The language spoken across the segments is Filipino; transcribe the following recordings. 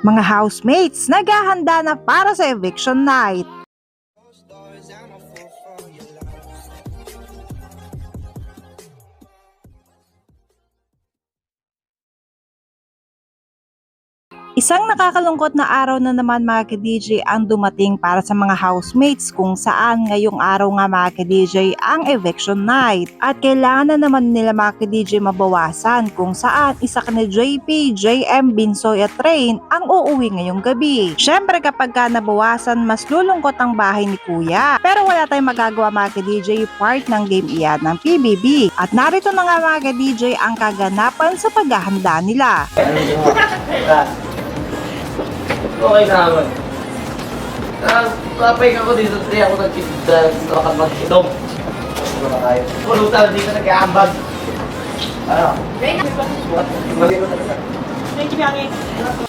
Mga housemates, naghahanda na para sa eviction night. Isang nakakalungkot na araw na naman mga ka-DJ ang dumating para sa mga housemates kung saan ngayong araw nga mga ka-DJ ang eviction night. At kailangan na naman nila mga ka-DJ mabawasan kung saan isa ka ni JP, JM, Binsoy at Rain ang uuwi ngayong gabi. Syempre kapag ka nabawasan mas lulungkot ang bahay ni Kuya. Pero wala tayong magagawa mga ka-DJ, part ng game iyan ng PBB. At narito na nga mga ka-DJ ang kaganapan sa paghahanda nila. Okay na naman. Napay ako dito, 3 ako nagkakad mag-inom. Ano na tayo? Pulutan dito nag-aambag. Ano?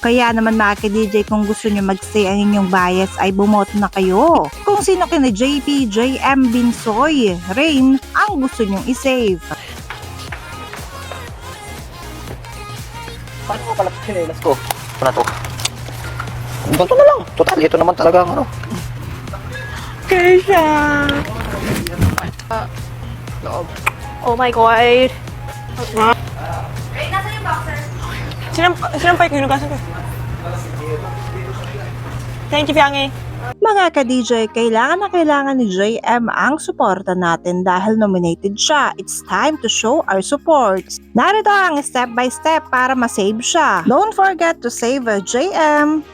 Kaya naman mga ka-DJ kung gusto nyo mag-stay ang inyong bias ay bumoto na kayo. Kung sino kina JP, JM, Binsoy, Rain ang gusto nyong i-save. Paano ko pala chinelas ko? Ito na to. Ganito na lang. Total, ito naman talaga ang ano. Keisha! Oh my God! Right, nasa yung boxer? Sinampay ko, hinugasan ko. Thank you, Piangi. Mga ka-DJ, kailangan na kailangan ni JM ang suporta natin dahil nominated siya. It's time to show our support. Narito ang step by step para ma-save siya. Don't forget to save JM.